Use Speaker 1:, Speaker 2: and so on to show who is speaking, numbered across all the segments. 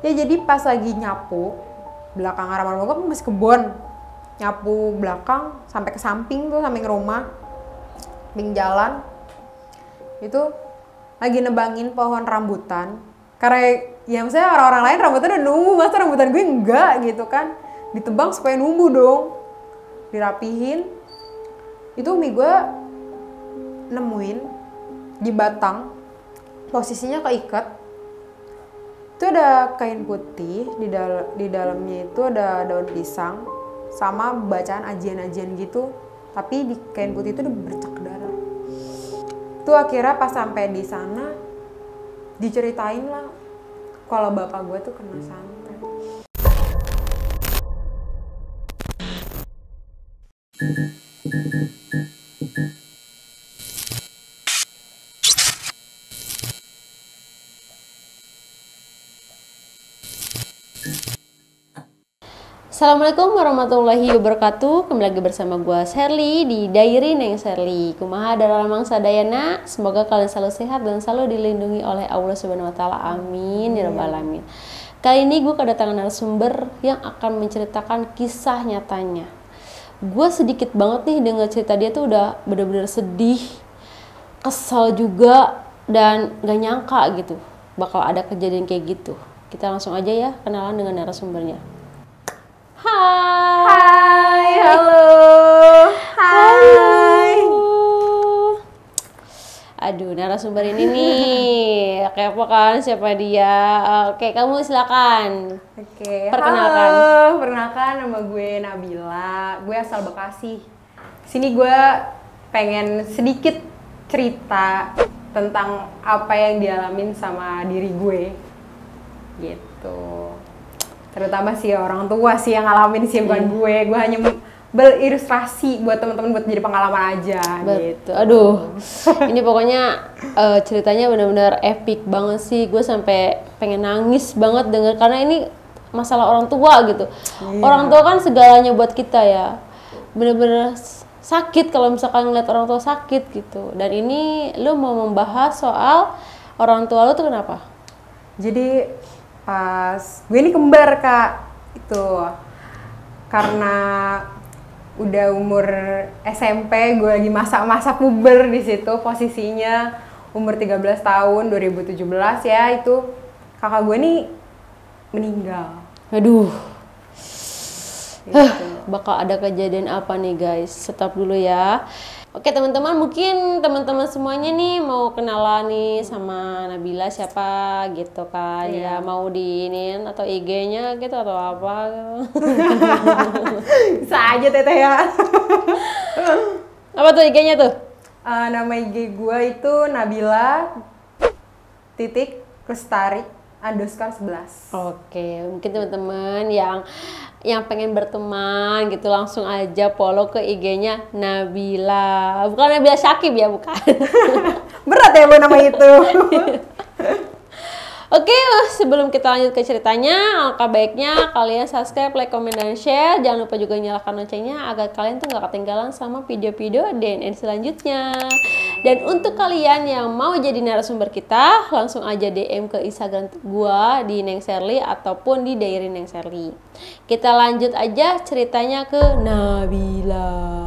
Speaker 1: Ya jadi pas lagi nyapu belakang halaman rumah gue masih kebon, nyapu belakang sampai ke samping tuh, samping rumah, samping jalan itu lagi nebangin pohon rambutan. Karena ya maksudnya orang-orang lain rambutan udah numbuh, masa rambutan gue enggak gitu kan, ditebang supaya numbuh dong, dirapihin. Itu umi gue nemuin di batang, posisinya keikat. Itu ada kain putih, di dalamnya itu ada daun pisang sama bacaan ajian-ajian gitu, tapi di kain putih itu udah bercak darah. Itu akhirnya pas sampai di sana diceritain lah kalau bapak gue tuh kena santet.
Speaker 2: Assalamualaikum warahmatullahi wabarakatuh. Kembali lagi bersama gue Sherly di Diary Neng Sherly. Kumaha dalamang sadayana. Semoga kalian selalu sehat dan selalu dilindungi oleh Allah Subhanahu wa taala. Amin ya rabbal alamin. Kali ini gue kedatangan narasumber yang akan menceritakan kisah nyatanya. Gue sedikit banget nih dengar cerita dia tuh udah bener-bener sedih, kesal juga, dan gak nyangka gitu bakal ada kejadian kayak gitu. Kita langsung aja ya kenalan dengan narasumbernya.
Speaker 1: Hai, halo. Hai.
Speaker 2: Aduh, narasumber ini nih, kepo kan siapa dia? Oke, kamu silakan.
Speaker 1: Oke,
Speaker 2: Perkenalkan.
Speaker 1: halo. Perkenalkan, nama gue Nabila. Gue asal Bekasi. Sini gue pengen sedikit cerita tentang apa yang dialamin sama diri gue. Gitu. Terutama sih orang tua sih yang ngalamin sih, bukan gue. Gue hanya berilustrasi buat teman-teman buat jadi pengalaman aja. Gitu.
Speaker 2: Aduh, ini pokoknya ceritanya benar-benar epic banget sih. Gue sampai pengen nangis banget denger, karena ini masalah orang tua gitu.
Speaker 1: Iya.
Speaker 2: Orang tua kan segalanya buat kita ya. Bener-bener sakit kalau misalkan ngeliat orang tua sakit gitu. Dan ini lu mau membahas soal orang tua lu tuh kenapa?
Speaker 1: Jadi pas gue ini kembar Kak, itu karena udah umur SMP, gue lagi masa-masa puber di situ, posisinya umur 13 tahun 2017 ya, itu kakak gue nih meninggal.
Speaker 2: Aduh,
Speaker 1: Gitu.
Speaker 2: bakal ada kejadian apa nih guys? Stop dulu ya. Oke teman-teman, mungkin teman-teman semuanya nih mau kenalan nih sama Nabila siapa gitu kan.
Speaker 1: Iya.
Speaker 2: Ya mau diinin atau IG-nya gitu atau apa gitu.
Speaker 1: Bisa aja teteh ya.
Speaker 2: Apa tuh IG-nya tuh?
Speaker 1: Nama IG gue itu Nabila titik Lestari _11.
Speaker 2: Oke, mungkin teman-teman yang pengen berteman gitu langsung aja follow ke IG-nya Nabila. Bukan Nabila Syakib ya, bukan.
Speaker 1: Berat ya bu nama itu.
Speaker 2: Oke, sebelum kita lanjut ke ceritanya, alangkah baiknya kalian subscribe, like, comment, dan share. Jangan lupa juga nyalakan loncengnya agar kalian tuh gak ketinggalan sama video-video DNN selanjutnya. Dan untuk kalian yang mau jadi narasumber kita, langsung aja DM ke Instagram gua di Neng Sherly ataupun di Diary Neng Sherly. Kita lanjut aja ceritanya ke Nabila.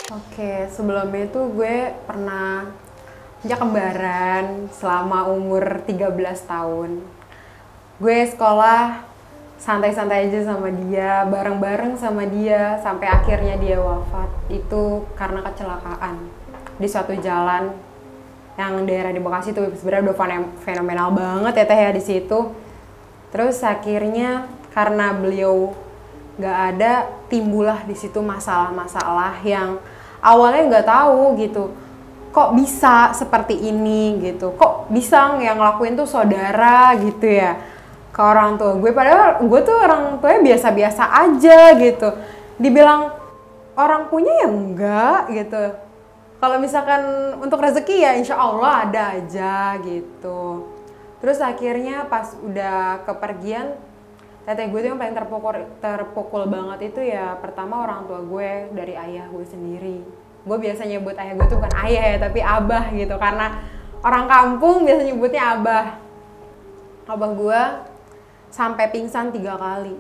Speaker 1: Oke, sebelumnya itu gue pernah punya kembaran selama umur 13 tahun. Gue sekolah santai-santai aja sama dia, bareng-bareng sama dia, sampai akhirnya dia wafat. Itu karena kecelakaan di suatu jalan yang daerah di Bekasi itu sebenarnya udah fenomenal banget ya teh ya di situ. Terus akhirnya karena beliau nggak ada, timbullah di situ masalah-masalah yang awalnya nggak tahu gitu. Kok bisa seperti ini gitu? Kok bisa yang ngelakuin tuh saudara gitu ya ke orang tua gue? Padahal gue tuh orang tuanya biasa-biasa aja gitu. Dibilang orang punya ya enggak gitu. Kalau misalkan untuk rezeki ya insya Allah ada aja gitu. Terus akhirnya pas udah kepergian, teteh gue tuh yang paling terpukul banget itu ya pertama orang tua gue dari ayah gue sendiri. Gue biasa nyebut ayah gue tuh bukan ayah ya, tapi abah gitu, karena orang kampung biasa nyebutnya abah. Abah gue sampai pingsan 3 kali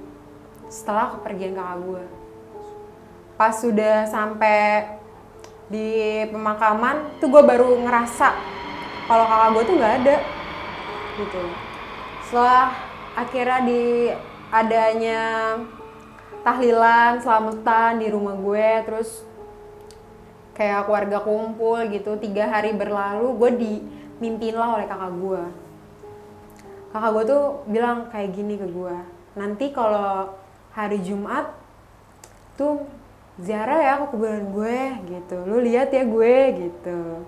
Speaker 1: setelah kepergian kakak gue. Pas sudah sampai di pemakaman tuh gue baru ngerasa kalau kakak gue tuh nggak ada gitu. Setelah akhirnya di adanya tahlilan selamatan di rumah gue, terus kayak keluarga kumpul gitu, 3 hari berlalu, gue dimimpiin lah oleh kakak gue. Kakak gue tuh bilang kayak gini ke gue, nanti kalau hari Jumat tuh ziarah ya ke kuburan gue gitu, lu lihat ya gue gitu.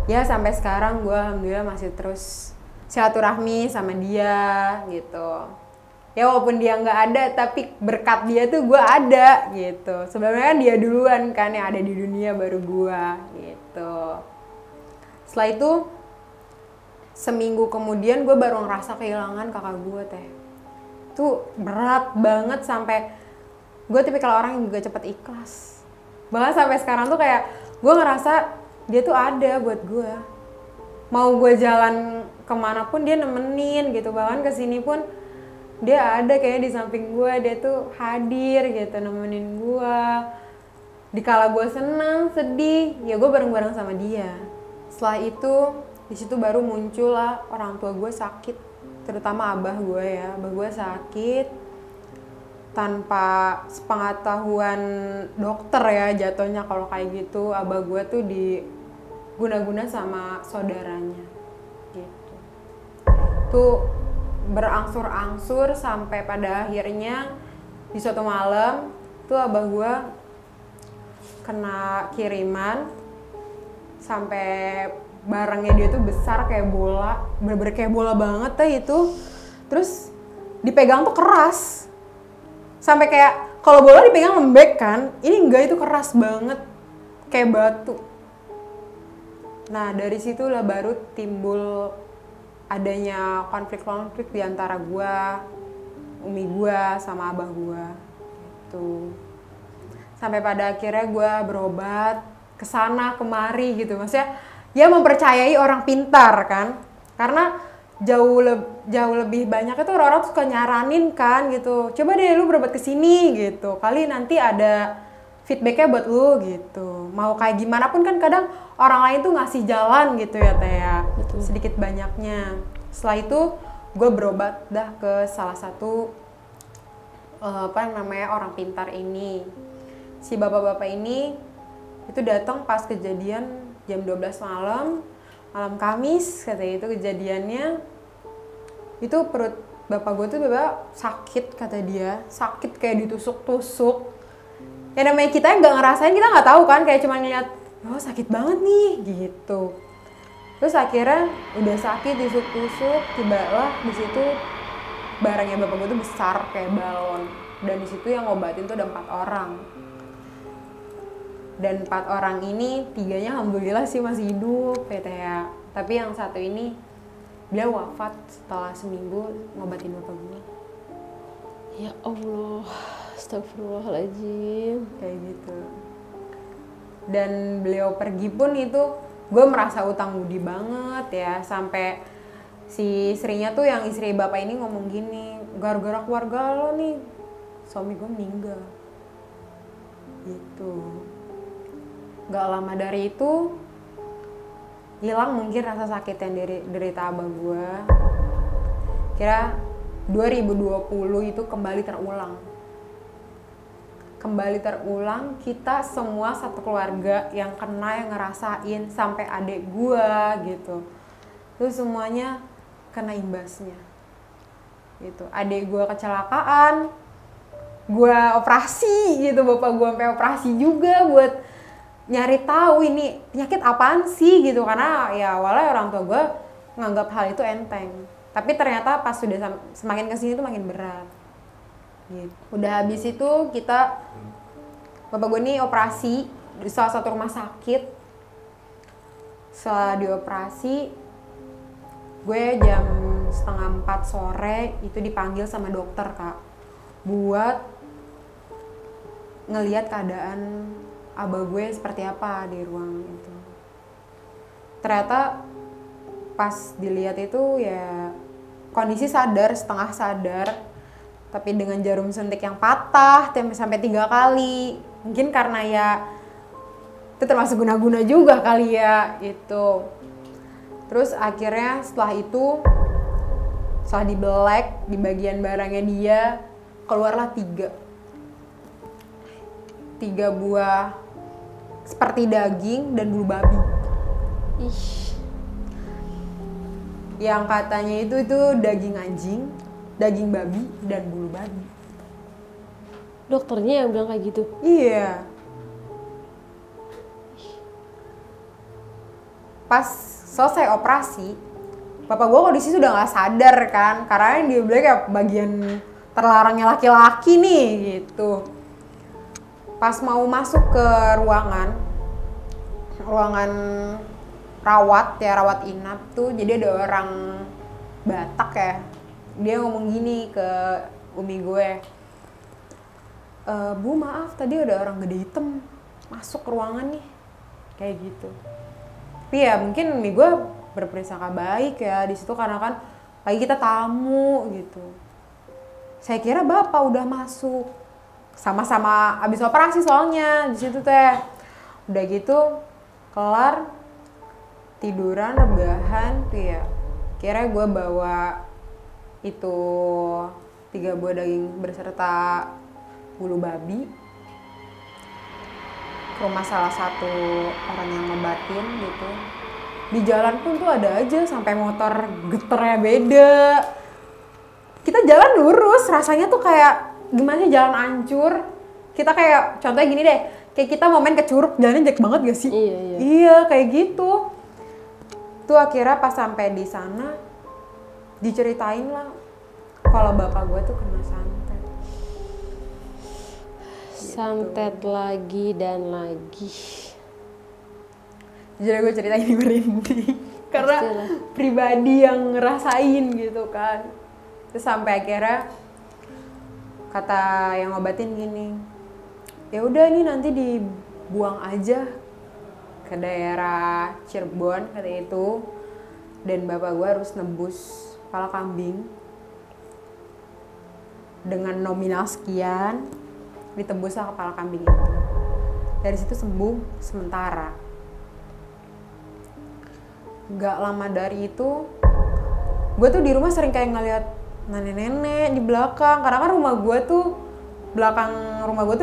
Speaker 1: Ya sampai sekarang gue alhamdulillah masih terus silaturahmi sama dia gitu. Ya walaupun dia nggak ada, tapi berkat dia tuh gue ada gitu. Sebenarnya kan dia duluan kan yang ada di dunia, baru gue gitu. Setelah itu seminggu kemudian gue baru ngerasa kehilangan kakak gue teh. Itu berat banget, sampai gue tipikal orang yang juga cepet ikhlas. Bahkan sampai sekarang tuh kayak gue ngerasa dia tuh ada buat gue. Mau gue jalan kemana pun dia nemenin gitu. Bahkan kesini pun dia ada kayak di samping gue, dia tuh hadir gitu, nemenin gue. Dikala gue senang, sedih, ya gue bareng-bareng sama dia. Setelah itu, di situ baru muncul lah orang tua gue sakit, terutama abah gue ya. Abah gue sakit tanpa sepengetahuan dokter ya jatuhnya kalau kayak gitu. Abah gue tuh diguna-guna sama saudaranya gitu. Tuh berangsur-angsur sampai pada akhirnya di suatu malam tuh abah gue kena kiriman, sampai barangnya dia tuh besar kayak bola, bener-bener kayak bola banget tuh itu. Terus dipegang tuh keras, sampai kayak kalau bola dipegang lembek kan, ini enggak, itu keras banget kayak batu. Nah dari situlah baru timbul adanya konflik-konflik di antara gue, umi gue sama abah gue gitu. Sampai pada akhirnya gue berobat kesana kemari gitu, maksudnya ya mempercayai orang pintar kan, karena jauh lebih banyak itu orang-orang suka nyaranin kan gitu, coba deh lu berobat kesini gitu, kali nanti ada feedbacknya buat lu gitu. Mau kayak gimana pun kan kadang orang lain tuh ngasih jalan gitu ya teh ya, sedikit banyaknya. Setelah itu gue berobat dah ke salah satu orang pintar ini. Si bapak-bapak ini itu datang pas kejadian jam 12 malam Kamis katanya, itu kejadiannya. Itu perut bapak gue tuh sakit kata dia, sakit kayak ditusuk-tusuk. Ya namanya kita yang nggak ngerasain, kita nggak tahu kan, kayak cuma ngeliat oh sakit banget nih gitu. Terus akhirnya udah sakit ditusuk-tusuk, tibalah di situ barangnya bapak gue tuh besar kayak balon, dan di situ yang ngobatin tuh ada 4 orang. Dan 4 orang ini 3-nya alhamdulillah sih masih hidup ya. Tapi yang satu ini dia wafat setelah seminggu ngobatin bapak gue.
Speaker 2: Ya Allah, astagfirullahaladzim.
Speaker 1: Kayak gitu. Dan beliau pergi pun itu gue merasa utang budi banget ya. Sampai si istrinya tuh, yang istri bapak ini ngomong gini, gara-gara keluarga lo nih suami gue meninggal gitu. Gak lama dari itu hilang mungkin rasa sakit yang derita abah gue. Kira 2020 itu kembali terulang, kita semua satu keluarga yang kena, yang ngerasain, sampai adik gue gitu. Terus semuanya kena imbasnya. gitu. Adik gue kecelakaan, gue operasi gitu, bapak gue sampai operasi juga buat nyari tahu ini penyakit apaan sih gitu, karena ya awalnya orang tua gue nganggap hal itu enteng, tapi ternyata pas sudah semakin kesini tuh makin berat gitu. Udah habis itu bapak gue nih operasi di salah satu rumah sakit. Setelah dioperasi, gue jam 3:30 sore itu dipanggil sama dokter kak buat ngelihat keadaan abah gue seperti apa di ruang itu. Ternyata pas dilihat itu ya kondisi sadar, setengah sadar, tapi dengan jarum suntik yang patah sampai 3 kali. Mungkin karena ya itu termasuk guna-guna juga kali ya itu. Terus akhirnya setelah dibelek di bagian barangnya dia, keluarlah 3 buah seperti daging dan bulu babi.
Speaker 2: Ih.
Speaker 1: Yang katanya itu daging anjing, daging babi, dan bulu babi.
Speaker 2: Dokternya yang bilang kayak gitu?
Speaker 1: Iya. Pas selesai operasi, bapak gue kondisi sudah nggak sadar kan, karena yang dia bilang kayak bagian terlarangnya laki-laki nih gitu. Pas mau masuk ke ruangan rawat inap tuh, jadi ada orang Batak ya, dia ngomong gini ke umi gue, Bu maaf tadi ada orang gede hitam masuk ke ruangan nih, kayak gitu. Tapi ya mungkin umi gue berprasangka baik ya di situ, karena kan lagi kita tamu gitu. Saya kira bapak udah masuk, sama-sama abis operasi soalnya di situ teh. Udah gitu kelar, tiduran, rebahan tuh ya. Kira gue bawa itu 3 buah daging berserta bulu babi ke rumah salah satu orang yang ngobatin gitu. Di jalan pun tuh ada aja sampai motor geternya beda. Kita jalan lurus, rasanya tuh kayak gimana sih, jalan hancur. Kita kayak contohnya gini deh, kayak kita mau main ke Curug, jalannya jelek banget gak sih? Iya kayak gitu. Tuh akhirnya pas sampai di sana diceritain lah kalau bapak gue tuh kena santet.
Speaker 2: Santet gitu. Lagi dan lagi.
Speaker 1: Jadi gue ceritain ini merinding karena pribadi yang ngerasain gitu kan. Terus sampai akhirnya kata yang ngobatin gini, ya udah ini nanti dibuang aja ke daerah Cirebon kata itu, dan bapak gue harus nebus kepala kambing dengan nominal sekian, ditebuslah kepala kambing itu. Dari situ sembuh sementara. Gak lama dari itu gue tuh di rumah sering kayak ngeliat nenek-nenek di belakang, karena kan rumah gue tuh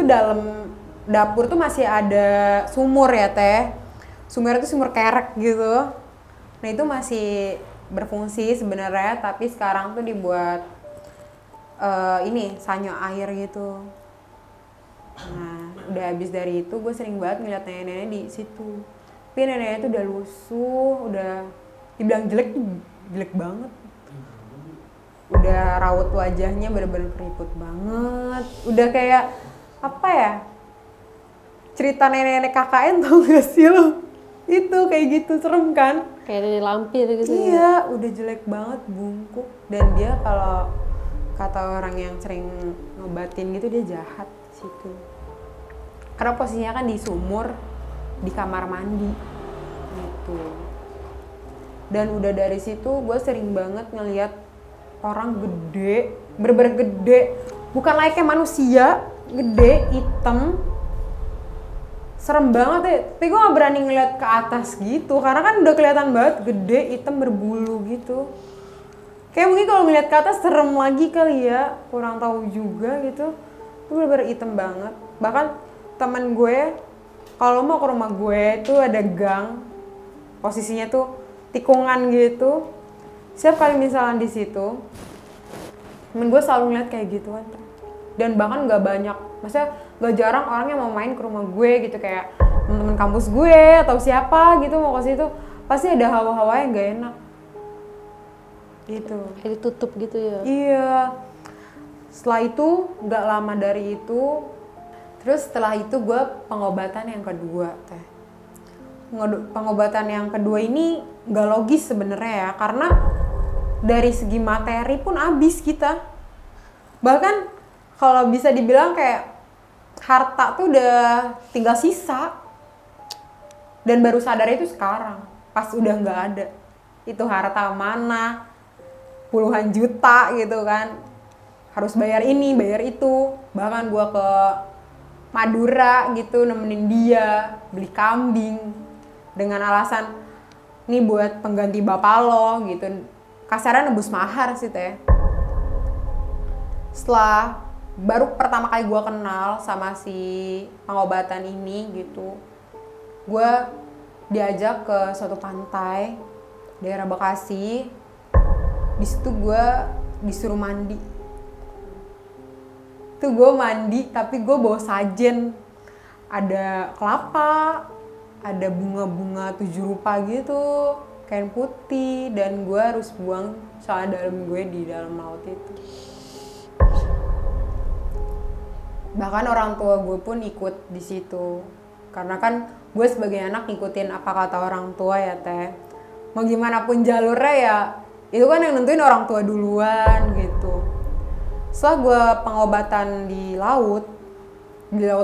Speaker 1: dalam dapur tuh masih ada sumur ya teh. Sumur itu sumur kerek gitu. Nah itu masih berfungsi sebenarnya, tapi sekarang tuh dibuat sanyo air gitu. Nah udah habis dari itu gue sering banget ngeliat nenek-nenek di situ. Tapi neneknya tuh udah lusuh, udah dibilang jelek banget. Udah raut wajahnya bener-bener keriput banget. Udah kayak apa ya, cerita nenek-nenek KKN tau gak sih lo? Itu kayak gitu, serem kan?
Speaker 2: Kayak dari lampir gitu.
Speaker 1: Iya, udah jelek banget, bungkuk. Dan dia kalau kata orang yang sering ngobatin gitu, dia jahat situ. Karena posisinya kan di sumur, di kamar mandi gitu. Dan udah dari situ gue sering banget ngeliat orang gede, bener-bener gede, bukan layaknya manusia, gede, hitam, serem banget ya. Tapi gue gak berani ngeliat ke atas gitu, karena kan udah kelihatan banget gede, hitam, berbulu gitu. Kayak mungkin kalau ngeliat ke atas serem lagi kali ya, kurang tahu juga gitu. Itu bener-bener hitam banget. Bahkan temen gue, kalau mau ke rumah gue tuh ada gang, posisinya tuh tikungan gitu. Setiap kali misalnya di situ, Men gue selalu ngeliat kayak gituan. Dan bahkan gak banyak, maksudnya gak jarang orang yang mau main ke rumah gue gitu, kayak temen-temen kampus gue atau siapa gitu mau ke situ, pasti ada hawa-hawa yang gak enak gitu.
Speaker 2: Kayak ditutup gitu ya.
Speaker 1: Iya. Setelah itu gak lama dari itu, terus setelah itu gue pengobatan yang kedua teh. Pengobatan yang kedua ini gak logis sebenarnya ya, karena dari segi materi pun habis kita. Bahkan kalau bisa dibilang kayak harta tuh udah tinggal sisa. Dan baru sadar itu sekarang, pas udah nggak ada. Itu harta mana, puluhan juta gitu kan. Harus bayar ini, bayar itu. Bahkan gua ke Madura gitu nemenin dia, beli kambing. Dengan alasan, ini buat pengganti bapak lo gitu. Kasarnya nebus mahar sih teh. Setelah baru pertama kali gue kenal sama si pengobatan ini gitu, gue diajak ke suatu pantai daerah Bekasi. Di situ gue disuruh mandi. Tuh gue mandi tapi gue bawa sajen, ada kelapa, ada bunga-bunga 7 rupa gitu, kain putih, dan gue harus buang celana dalam gue di dalam laut itu. Bahkan orang tua gue pun ikut di situ, karena kan gue sebagai anak ngikutin apa kata orang tua ya teh. Mau gimana pun jalurnya ya itu kan yang nentuin orang tua duluan gitu. Setelah gue pengobatan di laut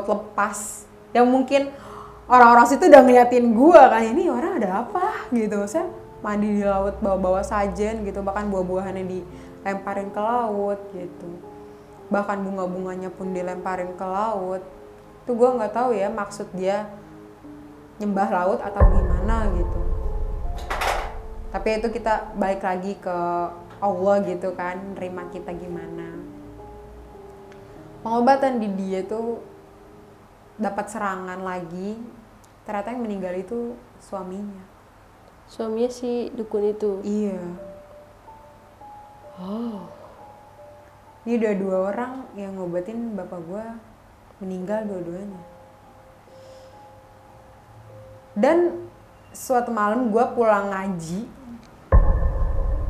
Speaker 1: lepas, yang mungkin orang-orang situ udah ngeliatin gue kan, ini orang ada apa gitu. Saya mandi di laut bawa-bawa sajen gitu, bahkan buah-buahannya dilemparin ke laut gitu. Bahkan bunga-bunganya pun dilemparin ke laut. Itu gue nggak tahu ya maksud dia nyembah laut atau gimana gitu. Tapi itu kita balik lagi ke Allah gitu kan, nerima kita gimana. Pengobatan di dia tuh dapat serangan lagi. Ternyata yang meninggal itu suaminya.
Speaker 2: Suaminya si dukun itu?
Speaker 1: Iya.
Speaker 2: Oh.
Speaker 1: Ini udah 2 orang yang ngobatin bapak gue meninggal dua-duanya. Dan suatu malam gue pulang ngaji,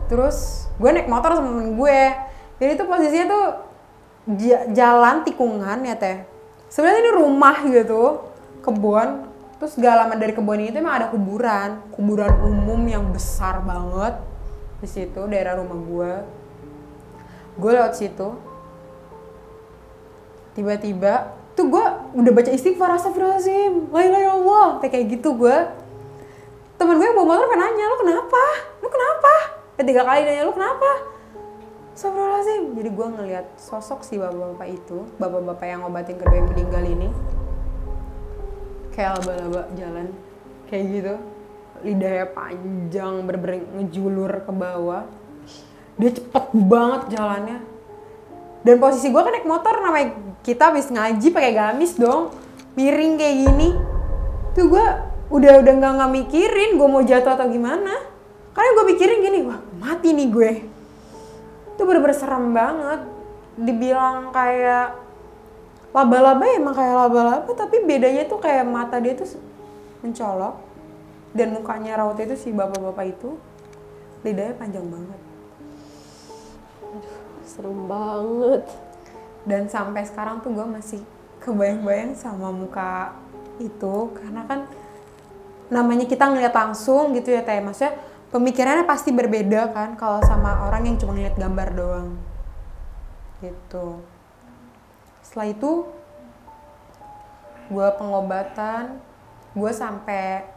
Speaker 1: terus gue naik motor sama temen gue. Jadi tuh posisinya tuh jalan tikungan ya teh. Sebenarnya ini rumah gitu, kebun. Terus gak lama dari kebun itu emang ada kuburan umum yang besar banget di situ daerah rumah gue. Gue lewat situ, tiba-tiba tuh gue udah baca istighfar, astagfirullahaladzim, la ilaha illallah, kayak gitu gue. Temen gue yang bawa motor pengen nanya, lu kenapa? 3 kali nanya, lu kenapa? Astagfirullahaladzim. Jadi gue ngeliat sosok si bapak-bapak itu, bapak-bapak yang ngobatin kedua yang meninggal ini, kayak laba-laba jalan, kayak gitu, lidahnya panjang, bener-bener ngejulur ke bawah. Dia cepet banget jalannya. Dan posisi gue kan naik motor, namanya kita habis ngaji pakai gamis dong, miring kayak gini. Tuh gue udah nggak mikirin gue mau jatuh atau gimana. Karena gue pikirin gini, wah mati nih gue. Itu bener-bener serem banget. Dibilang kayak laba-laba ya emang kayak laba-laba, tapi bedanya tuh kayak mata dia tuh mencolok. Dan mukanya raut itu si bapak-bapak itu, lidahnya panjang banget.
Speaker 2: Serem banget.
Speaker 1: Dan sampai sekarang tuh gue masih kebayang-bayang sama muka itu, karena kan namanya kita ngeliat langsung gitu ya teh, maksudnya pemikirannya pasti berbeda kan kalau sama orang yang cuma ngeliat gambar doang gitu. Setelah itu gue pengobatan, gue sampai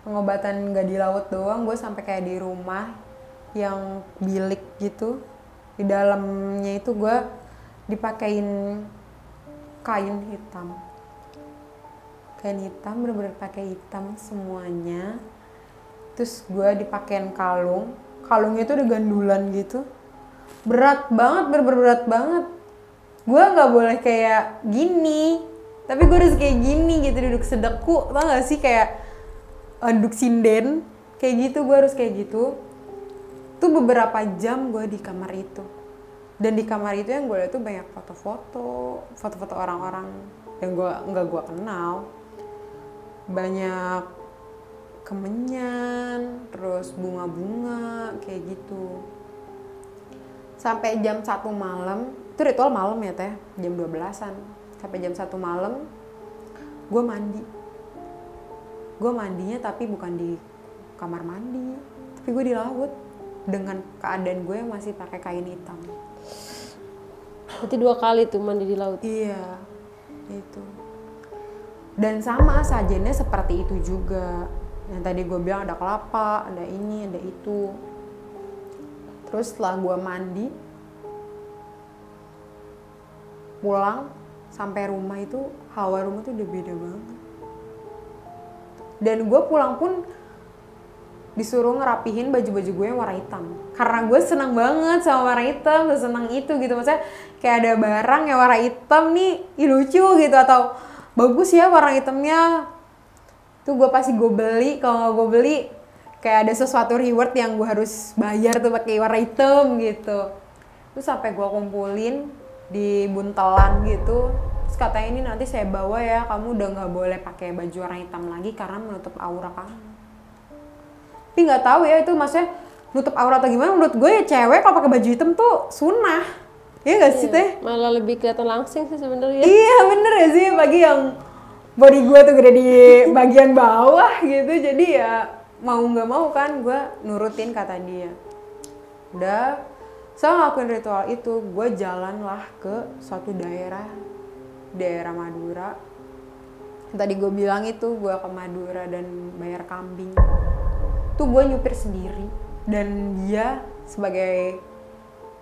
Speaker 1: pengobatan gak di laut doang, gue sampai kayak di rumah yang bilik gitu. Di dalamnya itu gue dipakein kain hitam, bener-bener pakai hitam semuanya. Terus gue dipakein kalungnya itu udah gandulan gitu, berat banget, bener-bener berat banget. Gue nggak boleh kayak gini, tapi gue harus kayak gini gitu, duduk sedeku, tau gak sih, kayak duduk sinden kayak gitu. Gue harus kayak gitu. Tuh beberapa jam gue di kamar itu. Dan di kamar itu yang gue lihat tuh banyak foto-foto orang-orang yang gue kenal, banyak kemenyan, terus bunga-bunga kayak gitu. Sampai jam 1 malam, itu ritual malam ya teh, jam 12-an. Sampai jam 1 malam, gue mandi. Gue mandinya tapi bukan di kamar mandi, tapi gue di laut. Dengan keadaan gue yang masih pakai kain hitam.
Speaker 2: Berarti 2 kali tuh mandi di laut?
Speaker 1: Iya, itu. Dan sama sajennya seperti itu juga. Yang tadi gue bilang ada kelapa, ada ini, ada itu. Terus setelah gue mandi, pulang sampai rumah itu, hawa rumah tuh udah beda banget. Dan gue pulang pun disuruh ngerapihin baju-baju gue yang warna hitam. Karena gue senang banget sama warna hitam, senang itu gitu. Maksudnya kayak ada barang yang warna hitam nih, lucu gitu. Atau bagus ya warna hitamnya. Tuh gue pasti gue beli. Kalau nggak gue beli, kayak ada sesuatu reward yang gue harus bayar tuh pakai warna hitam gitu. Terus sampai gue kumpulin di buntelan gitu. Terus katanya ini nanti saya bawa ya, kamu udah nggak boleh pakai baju warna hitam lagi karena menutup aura kamu. Tapi nggak tahu ya itu maksudnya nutup aurat atau gimana. Menurut gue ya cewek kalau pakai baju hitam tuh sunnah, ya nggak sih teh?
Speaker 2: Malah lebih kelihatan langsing sih sebenarnya.
Speaker 1: Iya bener ya sih, bagi yang body gue tuh gede di bagian bawah gitu. Jadi ya mau nggak mau kan gue nurutin kata dia. Udah, saya ngelakuin ritual itu, gue jalanlah ke suatu daerah Madura. Tadi gue bilang itu gue ke Madura dan bayar kambing. Tuh gue nyupir sendiri, dan dia sebagai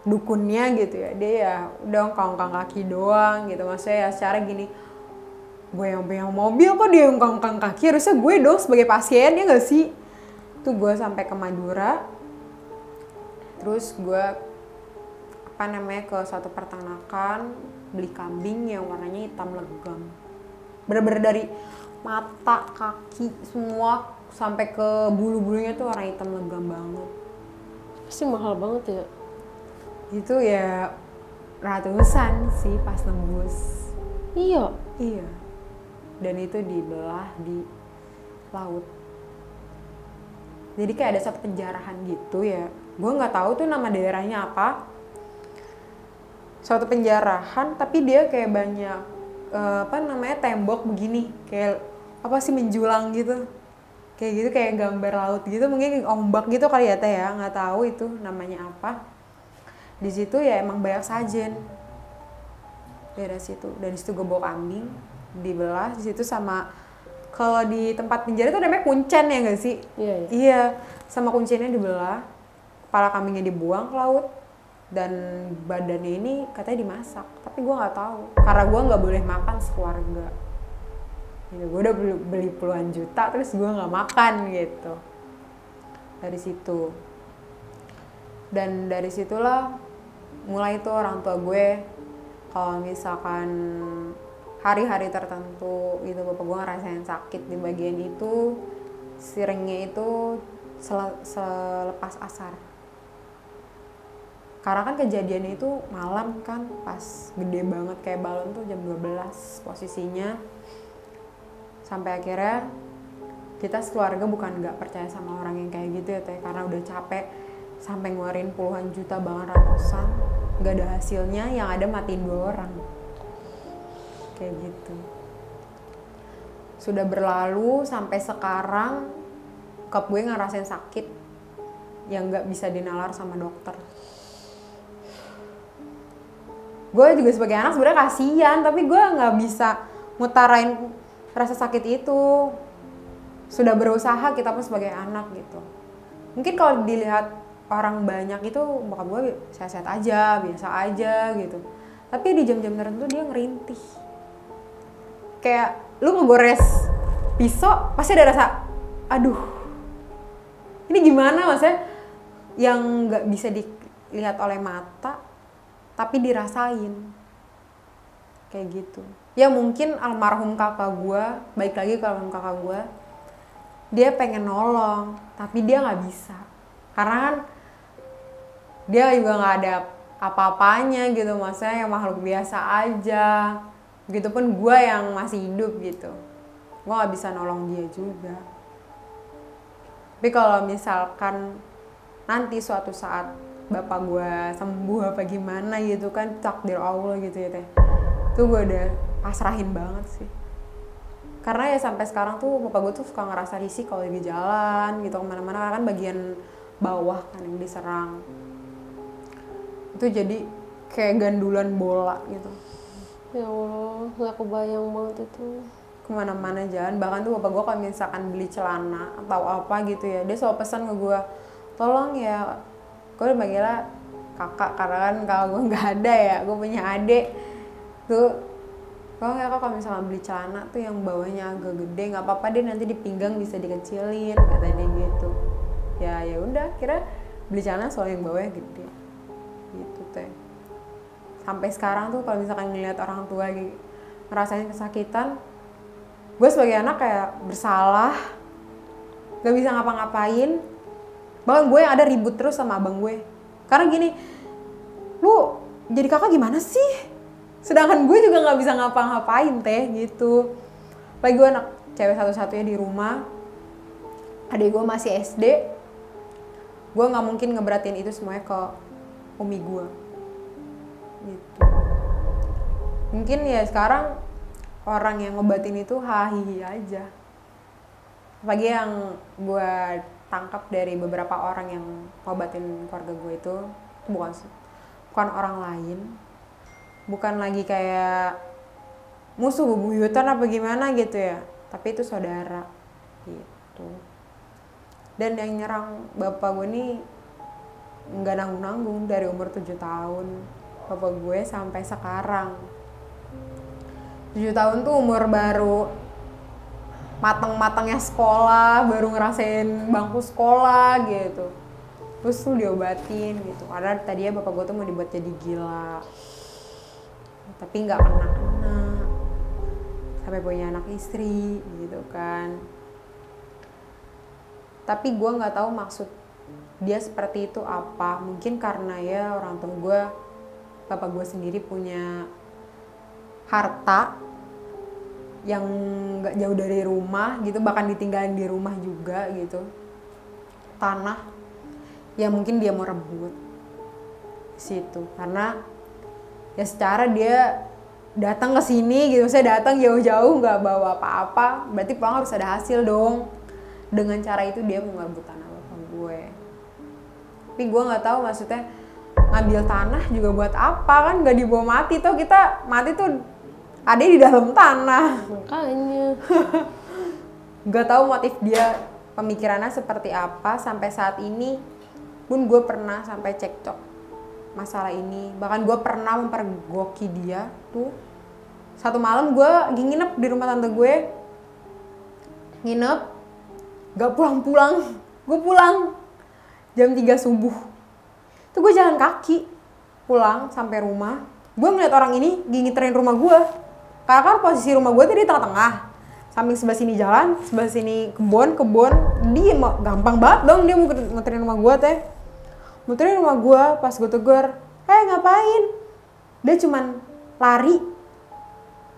Speaker 1: dukunnya gitu ya, dia ya udah ongkang kaki doang gitu. Maksudnya ya secara gini, gue yang punya mobil kok dia ongkang kaki, harusnya gue dong sebagai pasien, ya gak sih? Tuh gue sampai ke Madura, terus gue ke suatu peternakan, beli kambing yang warnanya hitam legam, bener-bener dari mata, kaki, semua sampai ke bulu-bulunya tuh warna hitam legam banget.
Speaker 2: Pasti mahal banget ya?
Speaker 1: Itu ya ratusan sih pas nembus.
Speaker 2: Iya?
Speaker 1: Iya. Dan itu dibelah di laut. Jadi kayak ada satu penjarahan gitu ya. Gue nggak tahu tuh nama daerahnya apa. Suatu penjarahan tapi dia kayak banyak tembok begini, kayak apa sih menjulang gitu. Kayak gitu, kayak gambar laut gitu, mungkin ombak gitu kali ya teh ya, nggak tahu itu namanya apa. Di situ ya emang banyak sajen daerah situ. Dari situ gue bawa kambing dibelah di situ, sama kalau di tempat penjara itu namanya kuncen ya nggak sih?
Speaker 2: Iya.
Speaker 1: Iya, sama kuncennya dibelah, kepala kambingnya dibuang ke laut, dan badannya ini katanya dimasak, tapi gue nggak tahu karena gue nggak boleh makan sekeluarga. Ya, gue udah beli puluhan juta terus gue nggak makan gitu. Dari situ, dan dari situlah mulai tuh orang tua gue kalau misalkan hari-hari tertentu gitu bapak gue ngerasain sakit di bagian itu, siringnya itu selepas asar. Karena kan kejadiannya itu malam kan, pas gede banget kayak balon tuh jam 12 posisinya. Sampai akhirnya kita sekeluarga bukan nggak percaya sama orang yang kayak gitu ya teh, karena udah capek sampai ngeluarin puluhan juta bahkan ratusan, nggak ada hasilnya, yang ada matiin 2 orang kayak gitu. Sudah berlalu sampai sekarang, bokap gue ngerasain sakit yang nggak bisa dinalar sama dokter. Gue juga sebagai anak sebenarnya kasihan, tapi gue nggak bisa ngutarain rasa sakit itu. Sudah berusaha kita pun sebagai anak gitu. Mungkin kalau dilihat orang banyak itu bokap gue sehat-sehat aja, biasa aja gitu. Tapi di jam-jam tertentu dia ngerintih. Kayak lu ngegores pisau pasti ada rasa, aduh, ini gimana maksudnya, yang nggak bisa dilihat oleh mata tapi dirasain kayak gitu. Ya mungkin almarhum kakak gue, baik lagi ke almarhum kakak gue, dia pengen nolong tapi dia nggak bisa karena kan dia juga nggak ada apa-apanya gitu, maksudnya yang makhluk biasa aja. Begitupun gue yang masih hidup gitu, gue nggak bisa nolong dia juga. Tapi kalau misalkan nanti suatu saat bapak gue sembuh apa gimana gitu kan, takdir Allah gitu ya teh, itu gue udah pasrahin banget sih. Karena ya sampai sekarang tuh bapak gue tuh suka ngerasa risih kalau lagi jalan gitu kemana-mana, kan bagian bawah kan yang diserang. Itu jadi kayak gandulan bola gitu.
Speaker 2: Ya Allah, gak kebayang banget itu.
Speaker 1: Kemana-mana jalan, bahkan tuh bapak gue kalau misalkan beli celana atau apa gitu ya, dia selalu pesan ke gue, tolong ya, gue udah manggilnya kakak karena kan kalau gue nggak ada ya, gue punya adik tuh, tolong ya kak kalau misalkan beli celana tuh yang bawahnya agak gede, nggak apa-apa deh nanti di pinggang bisa dikecilin, kata dia gitu. Ya udah, kira beli celana soal yang bawahnya gede gitu teh. Sampai sekarang tuh kalau misalkan ngeliat orang tua gitu, ngerasain kesakitan, gue sebagai anak kayak bersalah, gak bisa ngapa-ngapain. Bahkan gue yang ada ribut terus sama abang gue. Karena gini, lu jadi kakak gimana sih? Sedangkan gue juga gak bisa ngapa-ngapain teh gitu. Apalagi gue anak cewek satu-satunya di rumah. Adik gue masih SD. Gue gak mungkin ngeberatin itu semuanya ke umi gue gitu. Mungkin ya sekarang orang yang ngobatin itu hahihi aja. Apalagi yang gue tangkap dari beberapa orang yang ngobatin keluarga gue itu bukan orang lain, bukan lagi kayak musuh bebuyutan apa gimana gitu ya, tapi itu saudara gitu. Dan yang nyerang bapak gue nih nggak nanggung-nanggung, dari umur 7 tahun bapak gue sampai sekarang. 7 tahun tuh umur baru mateng-matengnya sekolah, baru ngerasain bangku sekolah gitu. Terus tuh diobatin gitu, karena tadinya bapak gue tuh mau dibuat jadi gila, tapi nggak kena-kena, sampai punya anak istri gitu kan. Tapi gue nggak tahu maksud dia seperti itu apa. Mungkin karena ya orang tua gue, bapak gue sendiri punya harta yang nggak jauh dari rumah gitu, bahkan ditinggalin di rumah juga gitu, tanah yang mungkin dia mau rebut situ. Karena ya secara dia datang ke sini gitu, saya datang jauh-jauh nggak bawa apa-apa, berarti pulang harus ada hasil dong. Dengan cara itu dia mau ngerebut tanah bapak gue. Tapi gue nggak tahu maksudnya ngambil tanah juga buat apa, kan nggak dibawa mati tuh, kita mati tuh ada di dalam tanah.
Speaker 2: Makanya
Speaker 1: Gak tahu motif dia, pemikirannya seperti apa. Sampai saat ini pun gue pernah sampai cekcok masalah ini. Bahkan gue pernah mempergoki dia tuh. Satu malam gue nginep di rumah tante gue, nginep gak pulang-pulang. Gue pulang jam 3 subuh. Itu gue jalan kaki pulang sampai rumah. Gue ngeliat orang ini ngiterin rumah gue. Karena kan posisi rumah gue tuh di tengah-tengah. Samping sebelah sini jalan, sebelah sini kebun. Dia gampang banget dong dia mau muterin rumah gue teh. Muterin rumah gue, pas gue tegur, ngapain? Dia cuman lari,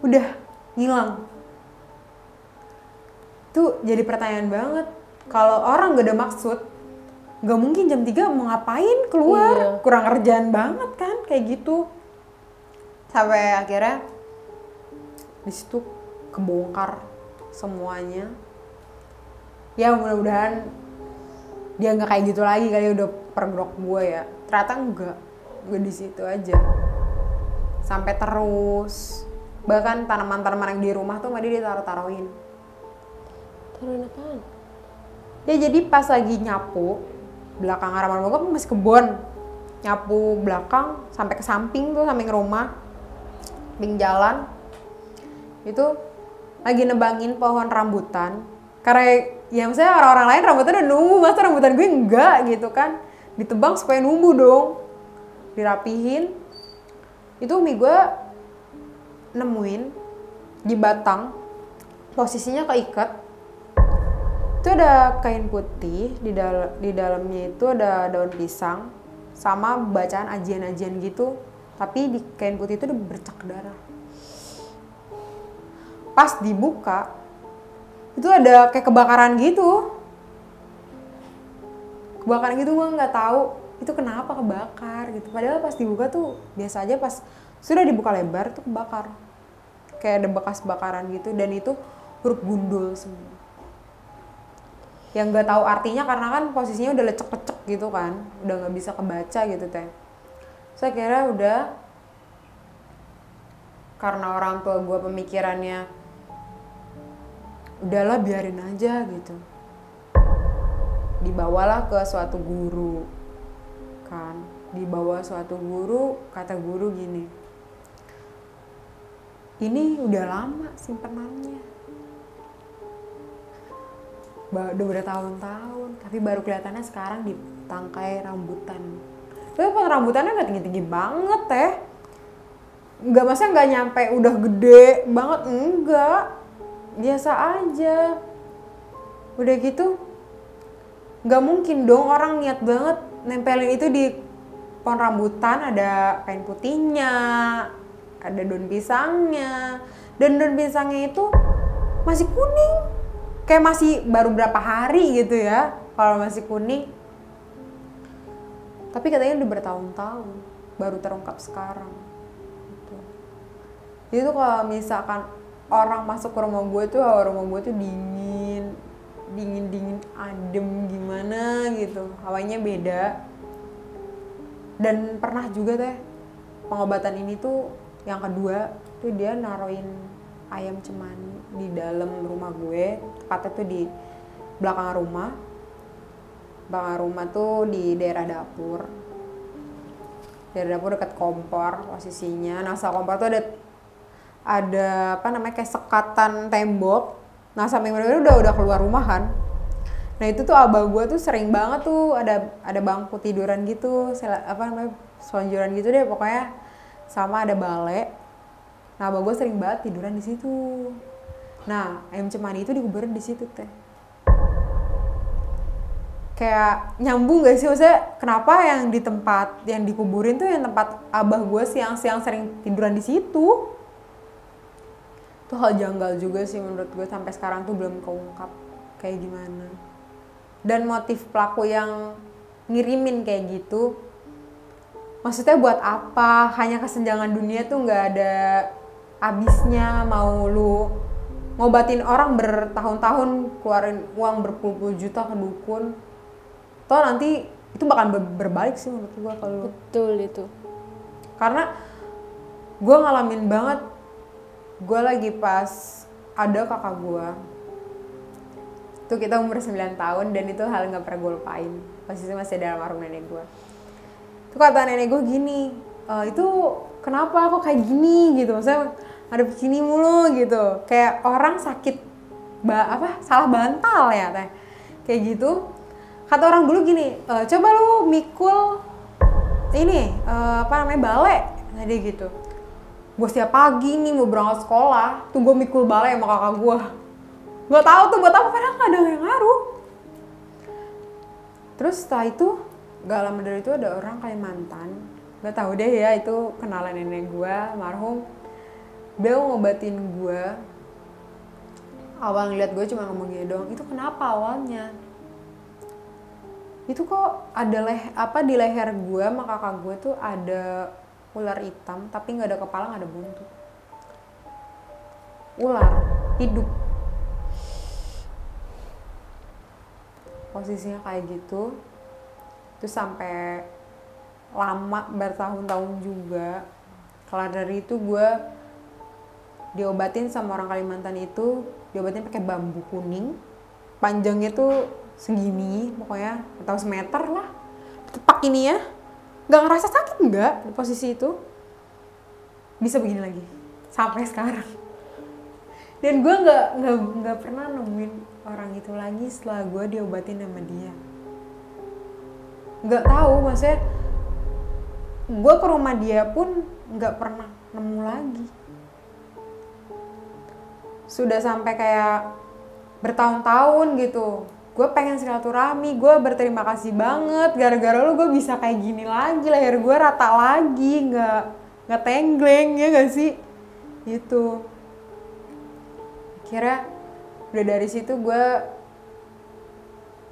Speaker 1: udah ngilang. Tuh jadi pertanyaan banget. Kalau orang gak ada maksud, gak mungkin jam 3 mau ngapain keluar. Iya. Kurang kerjaan banget kan kayak gitu. Sampai akhirnya di situ kebongkar semuanya. Ya mudah-mudahan dia nggak kayak gitu lagi kali, udah pergrok gue ya. Ternyata enggak di situ aja. Sampai terus. Bahkan tanaman-tanaman yang di rumah tuh dia ditaruh-taruhin.
Speaker 2: Taruhin apaan?
Speaker 1: Ya jadi pas lagi nyapu belakang halaman gue masih kebun. Nyapu belakang sampai ke samping tuh, samping rumah, samping jalan. Itu lagi nebangin pohon rambutan. Karena ya maksudnya orang-orang lain rambutan udah numbuh, masa rambutan gue enggak gitu kan. Ditebang supaya numbuh dong. Dirapihin. Itu umi gue nemuin di batang, posisinya keikat. Itu ada kain putih, di dalamnya itu ada daun pisang. sama bacaan ajian-ajian gitu, tapi di kain putih itu udah bercak darah. Pas dibuka itu ada kayak kebakaran gitu. Kebakaran gitu, gue nggak tahu itu kenapa kebakar gitu. Padahal pas dibuka tuh biasa aja, pas sudah dibuka lebar tuh kebakar. Kayak ada bekas bakaran gitu, dan itu huruf gundul semua. Yang nggak tahu artinya karena kan posisinya udah lecek-lecek gitu kan, udah nggak bisa kebaca gitu teh. Saya kira udah, karena orang tua gue pemikirannya udahlah biarin aja gitu, dibawalah ke suatu guru kan, dibawa suatu guru, kata guru gini, ini udah lama simpenannya, udah bertahun-tahun, tapi baru kelihatannya sekarang di tangkai rambutan. Tapi pas rambutannya nggak tinggi-tinggi banget teh, nggak, masa nggak nyampe udah gede banget, enggak, biasa aja. Udah gitu nggak mungkin dong orang niat banget nempelin itu di pohon rambutan. Ada kain putihnya, ada daun pisangnya, dan daun pisangnya itu masih kuning, kayak masih baru berapa hari gitu ya kalau masih kuning. Tapi katanya udah bertahun-tahun, baru terungkap sekarang gitu. Jadi tuh kalau misalkan orang masuk ke rumah gue tuh, rumah gue tuh dingin adem gimana gitu, hawanya beda. Dan pernah juga teh pengobatan ini tuh yang kedua tuh dia naruhin ayam cemani di dalam rumah gue, tepatnya tuh di belakang rumah tuh di daerah dapur dekat kompor posisinya. Nah, sama kompor tuh ada apa namanya, kayak sekatan tembok. Nah, samping udah keluar rumah kan. Nah, itu tuh abah gue tuh sering banget tuh ada bangku tiduran gitu, selonjoran gitu deh pokoknya, sama ada balai. Nah, abah gue sering banget tiduran di situ. Nah, ayam cemani itu dikuburin di situ teh. Kayak nyambung gak sih, maksudnya kenapa yang di tempat yang dikuburin tuh yang tempat abah gue siang-siang sering tiduran di situ? Itu hal janggal juga sih menurut gue, sampai sekarang tuh belum keungkap kayak gimana. Dan motif pelaku yang ngirimin kayak gitu, maksudnya buat apa? Hanya kesenjangan dunia tuh nggak ada habisnya. Mau lu ngobatin orang bertahun-tahun, keluarin uang berpuluh-puluh juta ke dukun, toh nanti itu bakal berbalik sih menurut gue kalau.
Speaker 2: Betul itu.
Speaker 1: Karena gue ngalamin banget. Gue lagi pas ada kakak gue, tuh kita umur 9 tahun, dan itu hal gak pernah gue lupain. Posisinya masih ada almarhum nenek gue. Tuh kata nenek gue gini, itu kenapa kok kayak gini gitu, maksudnya ada begini mulu gitu, kayak orang sakit salah bantal ya teh, kayak gitu. Kata orang dulu gini, coba lu mikul ini balai tadi gitu. Gue setiap pagi nih mau berangkat sekolah tuh gue mikul balai sama kakak gue. Gak tahu tuh buat apa, padahal gak ada yang ngaruh. Terus setelah itu gak lama dari itu ada orang Kalimantan, gak tahu deh ya, itu kenalan nenek gue marhum. Dia ngobatin gue. Awal ngeliat gue cuma ngomong gini doang, itu kenapa awalnya? Itu kok ada di leher gue sama kakak gue tuh ada ular hitam, tapi nggak ada kepala, nggak ada buntut. Ular hidup. Posisinya kayak gitu. Itu sampai lama, bertahun-tahun juga. Kalau dari itu gue diobatin sama orang Kalimantan itu, diobatin pakai bambu kuning. Panjangnya tuh segini, pokoknya atau semeter lah. Tepak ini ya. Gak ngerasa sakit enggak di posisi itu. Bisa begini lagi sampai sekarang. Dan gue nggak pernah nemuin orang itu lagi setelah gue diobatin sama dia. Nggak tahu, maksudnya gue ke rumah dia pun nggak pernah nemu lagi. Sudah sampai kayak bertahun-tahun gitu gue pengen silaturahmi, gue berterima kasih banget gara-gara lu gue bisa kayak gini lagi, leher gue rata lagi, nggak tenggleng, ya gak sih gitu. Akhirnya udah dari situ gue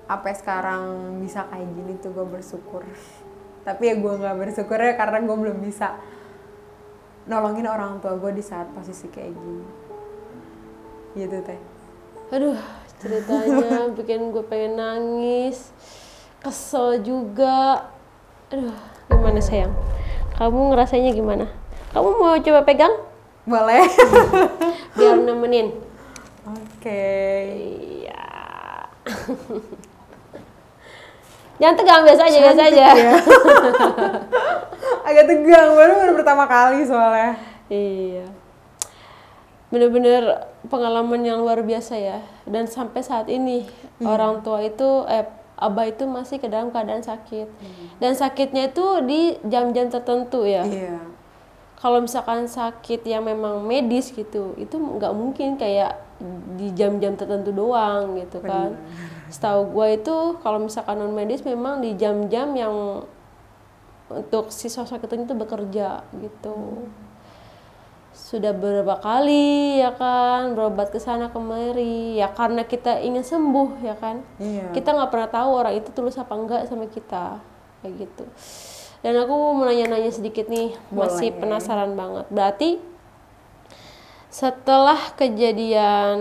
Speaker 1: sampai sekarang bisa kayak gini tuh gue bersyukur. Tapi ya gue nggak bersyukurnya karena gue belum bisa nolongin orang tua gue di saat posisi kayak gini gitu teh.
Speaker 2: Aduh, ceritanya bikin gue pengen nangis, kesel juga. Aduh, gimana sayang? Kamu ngerasainnya gimana? Kamu mau coba pegang?
Speaker 1: Boleh.
Speaker 2: Biar nemenin.
Speaker 1: Oke.
Speaker 2: Iya. Jangan tegang, biasa aja, biasa aja.
Speaker 1: Ya. Agak tegang, baru pertama kali soalnya.
Speaker 2: Iya. Bener-bener pengalaman yang luar biasa ya. Dan sampai saat ini orang tua itu, abah itu masih ke dalam keadaan sakit. Dan sakitnya itu di jam-jam tertentu ya.
Speaker 1: Iya.
Speaker 2: Kalau misalkan sakit yang memang medis gitu, itu nggak mungkin kayak di jam-jam tertentu doang gitu kan. Setahu gue itu kalau misalkan non medis memang di jam-jam yang untuk si sosok itu bekerja gitu. Sudah beberapa kali ya kan berobat ke sana kemari ya karena kita ingin sembuh ya kan.
Speaker 1: Iya.
Speaker 2: Kita nggak pernah tahu orang itu tulus apa enggak sama kita kayak gitu. Dan aku mau nanya-nanya sedikit nih. Masih penasaran banget. Berarti setelah kejadian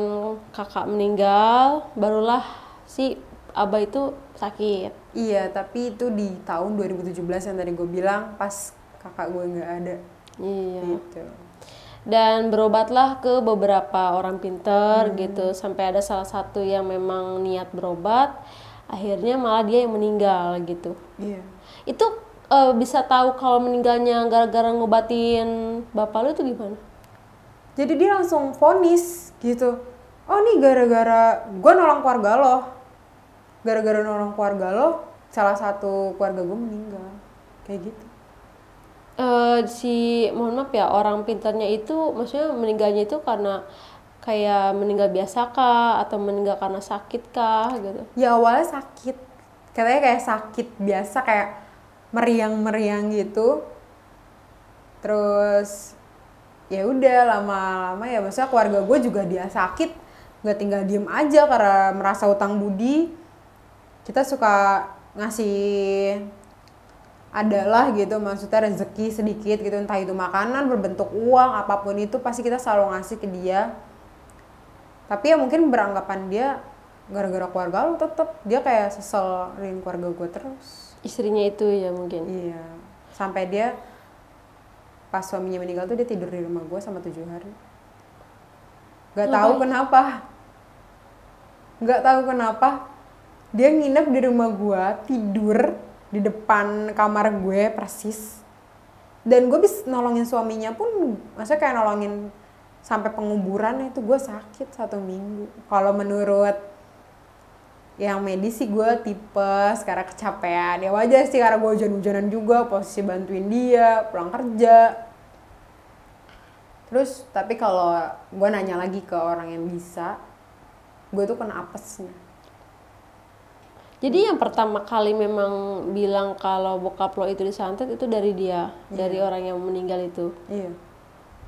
Speaker 2: kakak meninggal barulah si abah itu sakit.
Speaker 1: Iya, tapi itu di tahun 2017 yang tadi gue bilang pas kakak gue nggak ada.
Speaker 2: Iya.
Speaker 1: Gitu.
Speaker 2: Dan berobatlah ke beberapa orang pinter gitu sampai ada salah satu yang memang niat berobat, akhirnya malah dia yang meninggal gitu.
Speaker 1: Iya.
Speaker 2: Itu bisa tahu kalau meninggalnya gara-gara ngobatin bapak lu itu gimana?
Speaker 1: Jadi dia langsung vonis gitu. Oh nih gara-gara gue nolong keluarga lo. Gara-gara nolong keluarga lo, salah satu keluarga gue meninggal. Kayak gitu.
Speaker 2: Mohon maaf ya, orang pintarnya itu maksudnya meninggalnya itu karena kayak meninggal biasa kah atau meninggal karena sakit kah gitu?
Speaker 1: Ya awalnya sakit. Katanya kayak sakit biasa kayak meriang-meriang gitu. Terus ya udah lama-lama ya maksudnya keluarga gue juga dia sakit nggak tinggal diem aja karena merasa utang budi. Kita suka ngasih adalah gitu, maksudnya rezeki sedikit gitu, entah itu makanan berbentuk uang apapun itu pasti kita selalu ngasih ke dia. Tapi ya mungkin beranggapan dia gara-gara keluarga lu tetep dia kayak seselin keluarga gue terus.
Speaker 2: Istrinya itu ya mungkin.
Speaker 1: Iya, sampai dia pas suaminya meninggal tuh dia tidur di rumah gue sama 7 hari. Gak tahu kenapa. Gak tahu kenapa dia nginep di rumah gue, tidur di depan kamar gue persis. Dan gue bisa nolongin suaminya pun, maksudnya kayak nolongin sampai penguburan itu gue sakit 1 minggu. Kalau menurut yang medis sih gue tipes karena kecapean. Ya wajar sih karena gue hujan-hujanan juga, posisi bantuin dia, pulang kerja. Terus tapi kalau gue nanya lagi ke orang yang bisa, gue tuh kena apesnya.
Speaker 2: Jadi yang pertama kali memang bilang kalau bokap lo itu disantet itu dari dia, dari orang yang meninggal itu.
Speaker 1: Iya.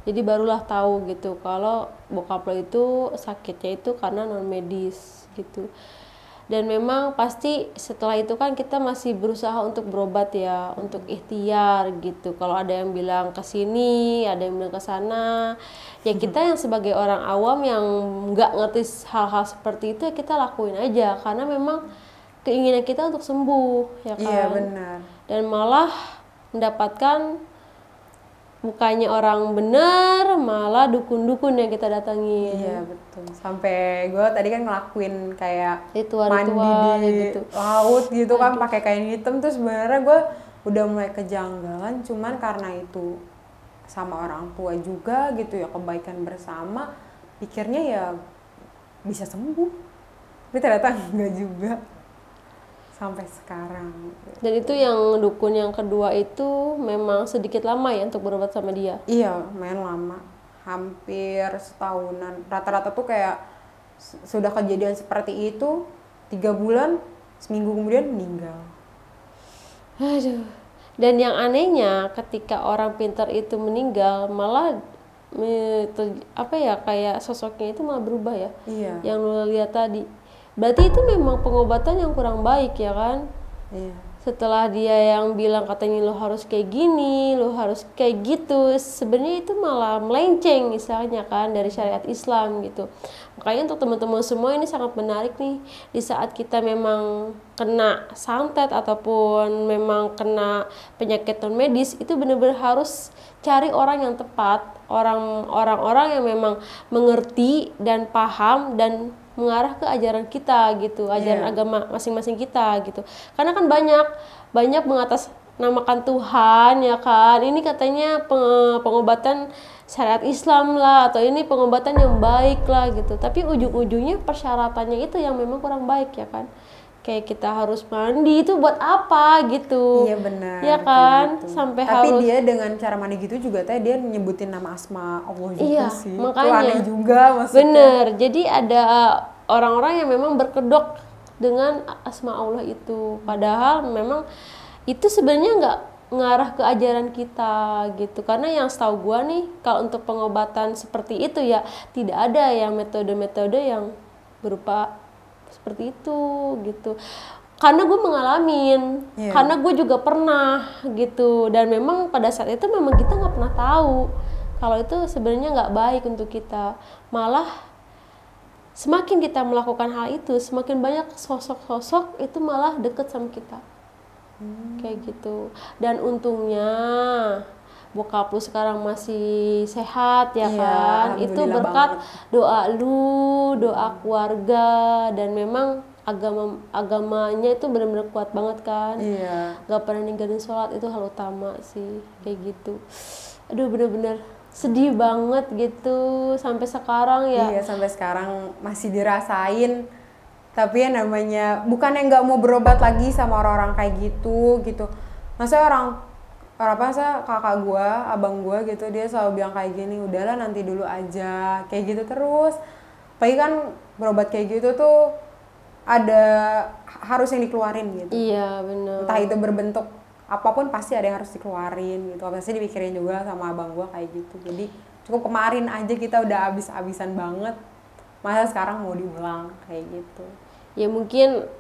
Speaker 2: Jadi barulah tahu gitu kalau bokap lo itu sakitnya itu karena non medis gitu. Dan memang pasti setelah itu kan kita masih berusaha untuk berobat ya, untuk ikhtiar gitu. Kalau ada yang bilang ke sini, ada yang bilang ke sana, ya kita yang sebagai orang awam yang nggak ngerti hal-hal seperti itu ya kita lakuin aja karena memang keinginan kita untuk sembuh ya kan.
Speaker 1: Iya benar.
Speaker 2: Dan malah mendapatkan bukannya orang benar, malah dukun-dukun yang kita datangin.
Speaker 1: Iya betul. Sampai gue tadi kan ngelakuin kayak
Speaker 2: Ritual-ritual
Speaker 1: mandi di
Speaker 2: gitu.
Speaker 1: laut gitu kan pakai kain hitam tuh sebenarnya gue udah mulai kejanggalan, cuman karena itu sama orang tua juga gitu ya, kebaikan bersama, pikirnya ya bisa sembuh. Tapi ternyata enggak juga. Sampai sekarang.
Speaker 2: Dan itu yang dukun yang kedua itu memang sedikit lama ya untuk berobat sama dia.
Speaker 1: Iya, lumayan lama. Hampir setahunan. Rata-rata tuh kayak sudah kejadian seperti itu 3 bulan, seminggu kemudian meninggal.
Speaker 2: Aduh. Dan yang anehnya ketika orang pintar itu meninggal malah kayak sosoknya itu malah berubah ya.
Speaker 1: Iya.
Speaker 2: Yang lu lihat tadi. Berarti itu memang pengobatan yang kurang baik ya kan?
Speaker 1: Iya.
Speaker 2: Setelah dia yang bilang katanya lo harus kayak gini, lo harus kayak gitu, sebenarnya itu malah melenceng misalnya kan dari syariat Islam gitu. Makanya untuk teman-teman semua ini sangat menarik nih, di saat kita memang kena santet ataupun memang kena penyakit non medis, itu benar-benar harus cari orang yang tepat, orang-orang yang memang mengerti dan paham dan mengarah ke ajaran kita gitu, ajaran agama masing-masing kita gitu. Karena kan banyak mengatasnamakan Tuhan ya kan. Ini katanya pengobatan syariat Islam lah, atau ini pengobatan yang baik lah gitu. Tapi ujung-ujungnya persyaratannya itu yang memang kurang baik ya kan. Kayak kita harus mandi itu buat apa gitu.
Speaker 1: Iya benar.
Speaker 2: Ya kan?
Speaker 1: Gitu.
Speaker 2: Sampai
Speaker 1: tapi
Speaker 2: harus.
Speaker 1: dia dengan cara mandi gitu juga dia nyebutin nama asma Allah juga
Speaker 2: Iya,
Speaker 1: sih.
Speaker 2: makanya.
Speaker 1: Itu aneh juga maksudnya.
Speaker 2: Bener. Jadi ada orang-orang yang memang berkedok dengan asma Allah itu. Padahal memang itu sebenarnya nggak ngarah ke ajaran kita gitu. Karena yang setahu gua nih, kalau untuk pengobatan seperti itu ya tidak ada yang metode-metode yang berupa seperti itu gitu. Karena gue mengalamin, karena gue juga pernah gitu, dan memang pada saat itu memang kita nggak pernah tahu kalau itu sebenarnya nggak baik untuk kita. Malah semakin kita melakukan hal itu, semakin banyak sosok-sosok itu malah deket sama kita, kayak gitu. Dan untungnya bokap lu sekarang masih sehat ya kan, itu berkat doa lu, doa keluarga, dan memang agamanya itu benar-benar kuat banget kan. Gak pernah ninggalin sholat, itu hal utama sih, kayak gitu. Aduh bener-bener sedih banget gitu sampai sekarang ya.
Speaker 1: Iya, sampai sekarang masih dirasain. Tapi ya namanya bukan yang nggak mau berobat lagi sama orang-orang kayak gitu. Masa kakak gue, abang gue gitu, dia selalu bilang kayak gini, udahlah nanti dulu aja, kayak gitu terus. Apalagi kan berobat kayak gitu tuh ada harus yang dikeluarin gitu.
Speaker 2: Iya benar.
Speaker 1: Entah itu berbentuk apapun pasti ada yang harus dikeluarin gitu. Pasti dipikirin juga sama abang gue kayak gitu. Jadi cukup kemarin aja kita udah abis-abisan banget, masa sekarang mau diulang kayak gitu.
Speaker 2: Ya mungkin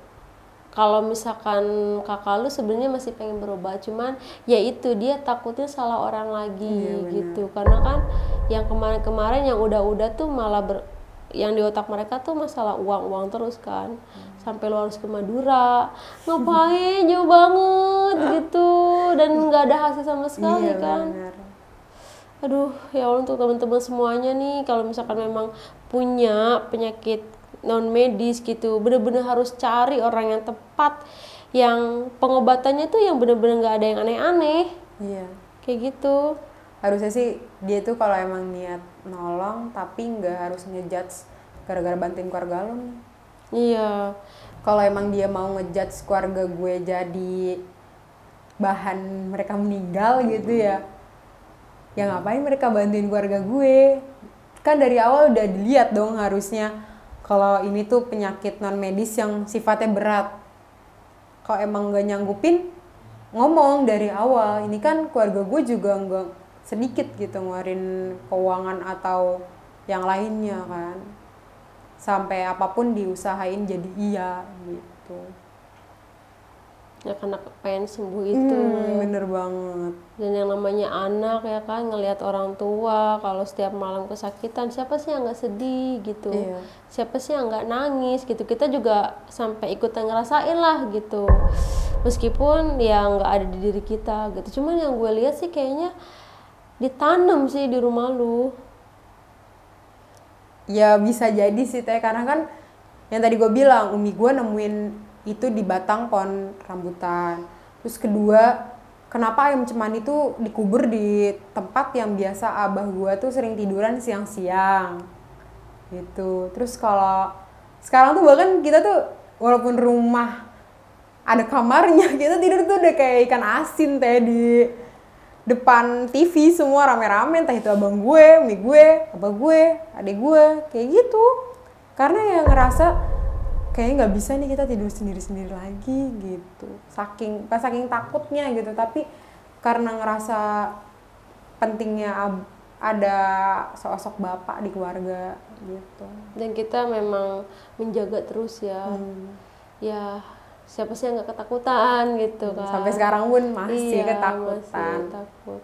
Speaker 2: kalau misalkan kakak lu sebenarnya masih pengen berobat, cuman ya itu dia takutnya salah orang lagi gitu. Karena kan yang kemarin-kemarin yang udah-udah tuh malah yang di otak mereka tuh masalah uang terus kan. Sampai lu harus ke Madura, ngapain jauh banget gitu, dan nggak ada hasil sama sekali kan.
Speaker 1: Bener.
Speaker 2: Aduh ya Allah, untuk teman-teman semuanya nih, kalau misalkan memang punya penyakit non medis gitu, bener-bener harus cari orang yang tepat, yang pengobatannya tuh yang bener-bener nggak ada yang aneh-aneh.
Speaker 1: Iya.
Speaker 2: Kayak gitu.
Speaker 1: Harusnya sih dia tuh kalau emang niat nolong, tapi nggak harus ngejudge gara-gara bantuin keluarga lo nih.
Speaker 2: Iya.
Speaker 1: Kalau emang dia mau ngejudge keluarga gue jadi bahan mereka meninggal gitu ya ngapain mereka bantuin keluarga gue? Kan dari awal udah dilihat dong harusnya kalau ini tuh penyakit non medis yang sifatnya berat. Kalau emang gak nyanggupin, ngomong dari awal. Ini kan keluarga gue juga nggak sedikit gitu ngeluarin keuangan atau yang lainnya kan. Sampai apapun diusahain jadi iya gitu.
Speaker 2: Ya karena pengen sembuh itu.
Speaker 1: Bener banget.
Speaker 2: Dan yang namanya anak ya kan, ngelihat orang tua kalau setiap malam kesakitan, siapa sih yang nggak sedih gitu. Siapa sih yang nggak nangis gitu. Kita juga sampai ikutan ngerasain lah gitu, meskipun ya nggak ada di diri kita gitu. Cuman yang gue lihat sih kayaknya ditanam sih di rumah lu.
Speaker 1: Ya bisa jadi sih teh, karena kan yang tadi gue bilang, umi gue nemuin itu di batang pohon rambutan. Terus kedua, kenapa ayam cemani itu dikubur di tempat yang biasa abah gue tuh sering tiduran siang-siang gitu. Terus kalau sekarang tuh bahkan kita tuh walaupun rumah ada kamarnya, kita tidur tuh udah kayak ikan asin teh di depan TV semua rame-rame, entah itu abang gue, umi gue, abah gue, adik gue, kayak gitu. Karena ya ngerasa kayaknya nggak bisa nih kita tidur sendiri-sendiri lagi gitu. Pas saking takutnya gitu, tapi karena ngerasa pentingnya ada sosok bapak di keluarga gitu.
Speaker 2: Dan kita memang menjaga terus ya. Ya siapa sih yang nggak ketakutan gitu kan.
Speaker 1: Sampai sekarang pun masih
Speaker 2: iya,
Speaker 1: ketakutan.
Speaker 2: masih takut.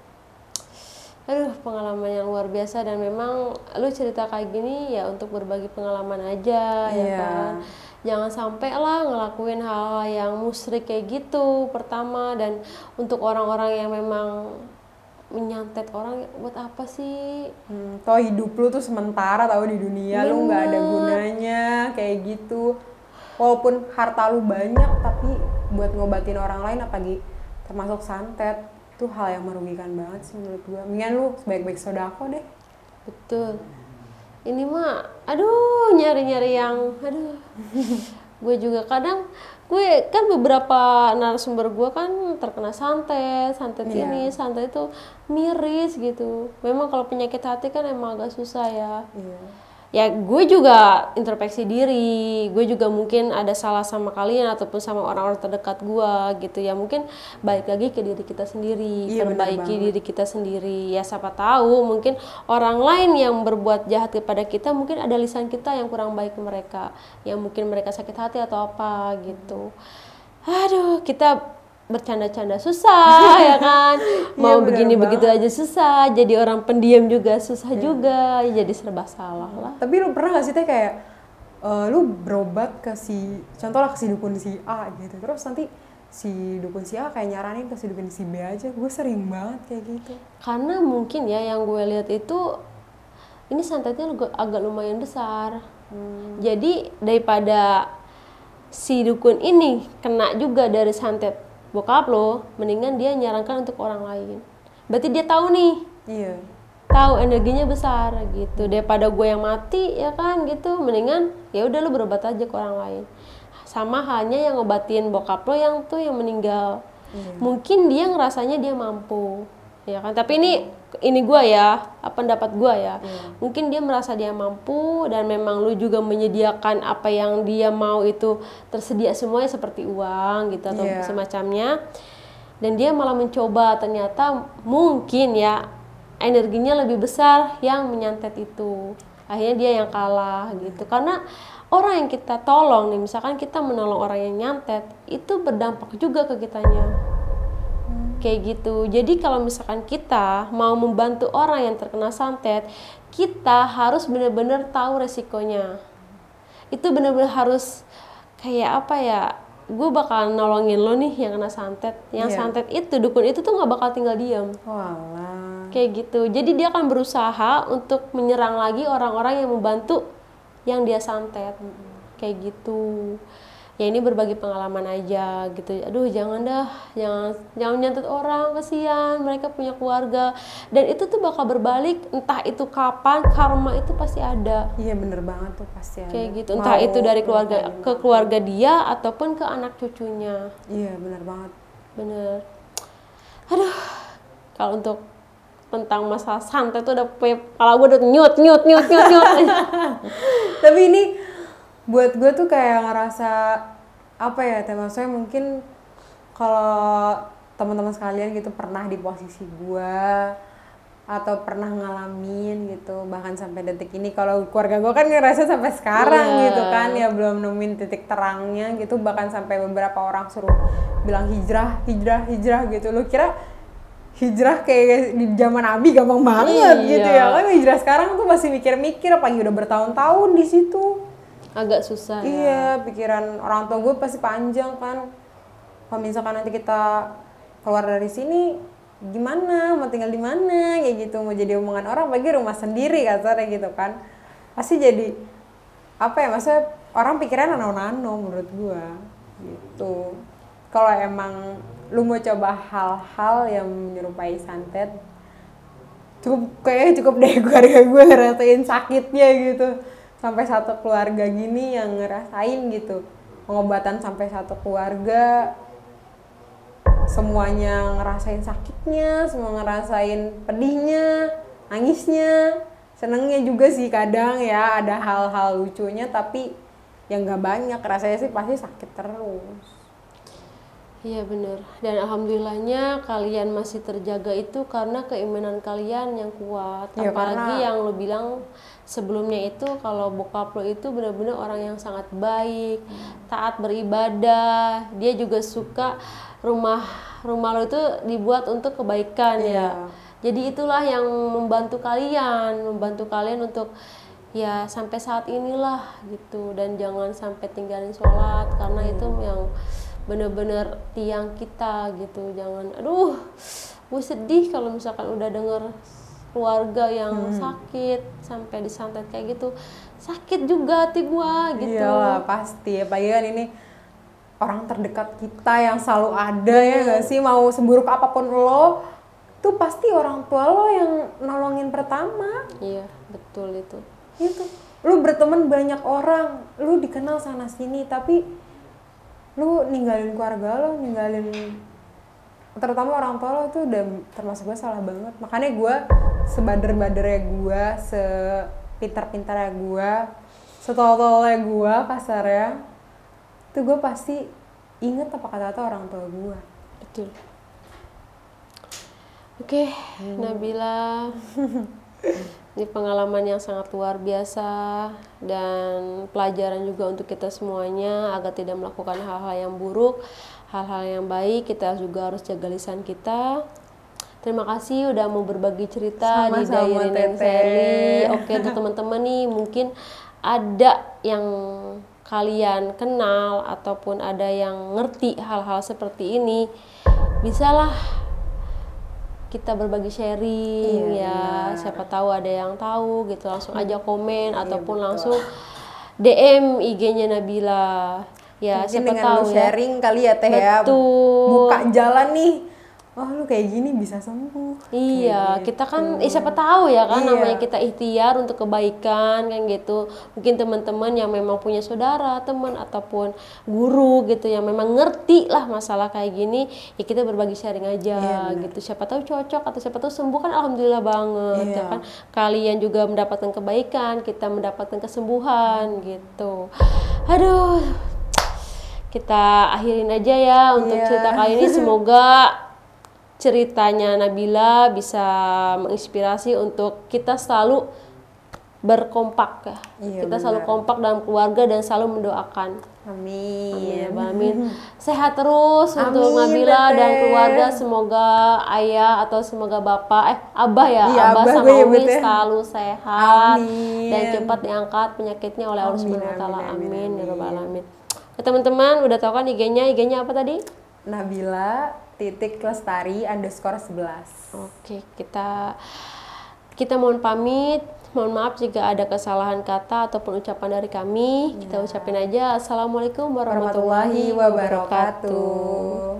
Speaker 2: Aduh, pengalaman yang luar biasa, dan memang lu cerita kayak gini ya untuk berbagi pengalaman aja ya kan. Jangan sampai lah ngelakuin hal yang musyrik kayak gitu pertama. Dan untuk orang-orang yang memang menyantet orang, buat apa sih?
Speaker 1: Toh hidup lu tuh sementara tahu di dunia. Lu nggak ada gunanya kayak gitu. Walaupun harta lu banyak, tapi buat ngobatin orang lain, apalagi termasuk santet, itu hal yang merugikan banget sih menurut gua. Mendingan lu sebaik-baik sodako deh.
Speaker 2: Betul. Ini mah, aduh, nyari-nyari yang, aduh. Gue juga kadang, gue kan beberapa narasumber gue kan terkena santet ini, santet itu miris gitu. Memang kalau penyakit hati kan emang agak susah ya. Ya gue juga introspeksi diri, gue juga mungkin ada salah sama kalian ataupun sama orang-orang terdekat gue gitu ya. Mungkin balik lagi ke diri kita sendiri, perbaiki diri kita sendiri. Ya siapa tahu mungkin orang lain yang berbuat jahat kepada kita, mungkin ada lisan kita yang kurang baik ke mereka, yang mungkin mereka sakit hati atau apa gitu. Aduh, kita bercanda-canda susah ya kan, mau begini begitu aja susah, jadi orang pendiam juga susah juga, jadi serba salah lah.
Speaker 1: Tapi lu pernah gak sih teh kayak lu berobat ke contoh lah ke si dukun si A gitu, terus nanti si dukun si A kayak nyaranin ke si dukun si B aja? Gue sering banget kayak gitu.
Speaker 2: Karena mungkin ya yang gue lihat itu ini santetnya agak lumayan besar. Jadi daripada si dukun ini kena juga dari santet bokap lo, mendingan dia nyarankan untuk orang lain. Berarti dia tahu nih.
Speaker 1: Iya.
Speaker 2: Tahu energinya besar gitu. Daripada gue yang mati ya kan gitu, mendingan ya udah lo berobat aja ke orang lain. Sama halnya yang ngobatin bokap lo yang meninggal. Mungkin dia ngerasanya dia mampu. Ya kan, tapi ini gue ya, pendapat gue ya. Mungkin dia merasa dia mampu dan memang lu juga menyediakan apa yang dia mau itu tersedia semuanya seperti uang gitu atau semacamnya. Dan dia malah mencoba, ternyata mungkin ya energinya lebih besar yang menyantet itu. Akhirnya dia yang kalah gitu. Karena orang yang kita tolong nih, misalkan kita menolong orang yang nyantet, itu berdampak juga ke kitanya. Kayak gitu. Jadi kalau misalkan kita mau membantu orang yang terkena santet, kita harus benar-benar tahu resikonya. Itu benar-benar harus kayak apa ya, gue bakal nolongin lo nih yang kena santet. Yang santet itu, dukun itu tuh gak bakal tinggal diam.
Speaker 1: Walah.
Speaker 2: Kayak gitu. Jadi dia akan berusaha untuk menyerang lagi orang-orang yang membantu yang dia santet. Kayak gitu. Ya ini berbagi pengalaman aja gitu. Aduh, jangan nyantet orang, kasihan, mereka punya keluarga, dan itu tuh bakal berbalik, entah itu kapan, karma itu pasti ada.
Speaker 1: Iya bener banget tuh, pasti ada.
Speaker 2: Kayak gitu, entah itu dari keluarga ke keluarga dia ataupun ke anak cucunya.
Speaker 1: Iya bener banget.
Speaker 2: Bener. Aduh, kalau untuk tentang masalah santet tuh udah, kalau gue udah nyut.
Speaker 1: Tapi ini buat gue tuh kayak ngerasa apa ya, maksudnya mungkin kalau teman-teman sekalian gitu pernah di posisi gue atau pernah ngalamin gitu, bahkan sampai detik ini. Kalau keluarga gue kan ngerasa sampai sekarang gitu kan ya belum nemuin titik terangnya gitu, bahkan sampai beberapa orang suruh bilang hijrah gitu. Lu kira hijrah kayak di zaman Nabi gampang banget gitu ya kan? Hijrah sekarang tuh masih mikir-mikir, apalagi udah bertahun-tahun di situ.
Speaker 2: Agak susah ya.
Speaker 1: Iya, pikiran orang tua gue pasti panjang kan. Kalau misalkan nanti kita keluar dari sini, gimana? Mau tinggal di mana? Kayak gitu, mau jadi omongan orang, bagi rumah sendiri kasarnya gitu kan. Pasti jadi apa ya? Maksudnya orang pikiran nano-nano menurut gue gitu. Kalau emang lu mau coba hal-hal yang menyerupai santet, cukup deh keluarga gue ngerasain sakitnya gitu. Sampai satu keluarga gini yang ngerasain gitu, pengobatan sampai satu keluarga, semuanya ngerasain sakitnya, semua ngerasain pedihnya, nangisnya, senengnya juga sih kadang ya, ada hal-hal lucunya, tapi yang nggak banyak, rasanya sih pasti sakit terus.
Speaker 2: Iya bener, dan alhamdulillahnya kalian masih terjaga itu karena keimanan kalian yang kuat.
Speaker 1: Ya,
Speaker 2: Apalagi
Speaker 1: karena-
Speaker 2: yang lo bilang sebelumnya itu kalau bokap lo itu benar-benar orang yang sangat baik, taat beribadah. Dia juga suka rumah lo itu dibuat untuk kebaikan ya. Jadi itulah yang membantu kalian untuk ya sampai saat inilah gitu, dan jangan sampai tinggalin sholat karena itu yang bener-bener tiang kita gitu. Jangan, aduh gue sedih kalau misalkan udah denger keluarga yang sakit sampai disantet kayak gitu, sakit juga hati gue gitu.
Speaker 1: Iyalah pasti, apalagi kan ini orang terdekat kita yang selalu ada ya gak sih, mau seburuk apapun lo tuh pasti orang tua lo yang nolongin pertama.
Speaker 2: Iya betul itu.
Speaker 1: Gitu, lu berteman banyak orang, lu dikenal sana sini, tapi lu ninggalin keluarga lo, ninggalin terutama orang tua lo, itu udah termasuk gue salah banget. Makanya gue sebader-badernya gue, sepintar-pintarnya gue, setol-tolnya gue kasarnya, itu gue pasti inget apa kata-kata orang tua gue.
Speaker 2: Betul. Oke, Nabila, ini pengalaman yang sangat luar biasa dan pelajaran juga untuk kita semuanya agar tidak melakukan hal-hal yang buruk, hal-hal yang baik. Kita juga harus jaga lisan kita. Terima kasih udah mau berbagi cerita di
Speaker 1: Sama-sama,
Speaker 2: Diary Neng
Speaker 1: Teteh.
Speaker 2: Sherly. Oke, untuk teman-teman nih mungkin ada yang kalian kenal ataupun ada yang ngerti hal-hal seperti ini, bisalah kita berbagi sharing ya, siapa tahu ada yang tahu gitu, langsung aja komen ataupun
Speaker 1: betul.
Speaker 2: langsung DM IG-nya Nabila ya.
Speaker 1: Mungkin
Speaker 2: siapa
Speaker 1: dengan
Speaker 2: tahu
Speaker 1: lu
Speaker 2: ya.
Speaker 1: sharing kali ya Teh ya,
Speaker 2: Betul.
Speaker 1: buka jalan nih, oh lu kayak gini bisa sembuh.
Speaker 2: Iya,
Speaker 1: Kayak
Speaker 2: kita kan
Speaker 1: gitu.
Speaker 2: siapa tahu ya kan,
Speaker 1: Iya.
Speaker 2: namanya kita ikhtiar untuk kebaikan kan gitu. Mungkin teman-teman yang memang punya saudara, teman ataupun guru gitu yang memang ngerti lah masalah kayak gini, ya kita berbagi sharing aja gitu. Siapa tahu cocok atau siapa tahu sembuh, kan alhamdulillah banget ya kan. Kalian juga mendapatkan kebaikan, kita mendapatkan kesembuhan gitu. Aduh. Kita akhirin aja ya untuk cerita kali ini, semoga ceritanya Nabila bisa menginspirasi untuk kita selalu berkompak ya. Kita selalu kompak dalam keluarga dan selalu mendoakan.
Speaker 1: Amin.
Speaker 2: Amin. Sehat terus untuk
Speaker 1: Amin,
Speaker 2: Nabila
Speaker 1: Teteh.
Speaker 2: dan keluarga. Semoga ayah atau semoga bapak, abah ya,
Speaker 1: Iya,
Speaker 2: abah
Speaker 1: Abah
Speaker 2: sama
Speaker 1: gue ya,
Speaker 2: Umi
Speaker 1: Bet, ya.
Speaker 2: selalu sehat
Speaker 1: Amin.
Speaker 2: dan cepat diangkat penyakitnya oleh Allah
Speaker 1: Amin,
Speaker 2: Subhanahu wa taala.
Speaker 1: amin,
Speaker 2: Amin ya rabbal
Speaker 1: amin.
Speaker 2: alamin. Nah, teman-teman udah tahu kan IG-nya apa tadi?
Speaker 1: Nabila.lestari_11.
Speaker 2: Oke, kita mohon pamit. Mohon maaf jika ada kesalahan kata ataupun ucapan dari kami. Kita ucapin aja assalamualaikum warahmatullahi
Speaker 1: Warahmatullahi wabarakatuh.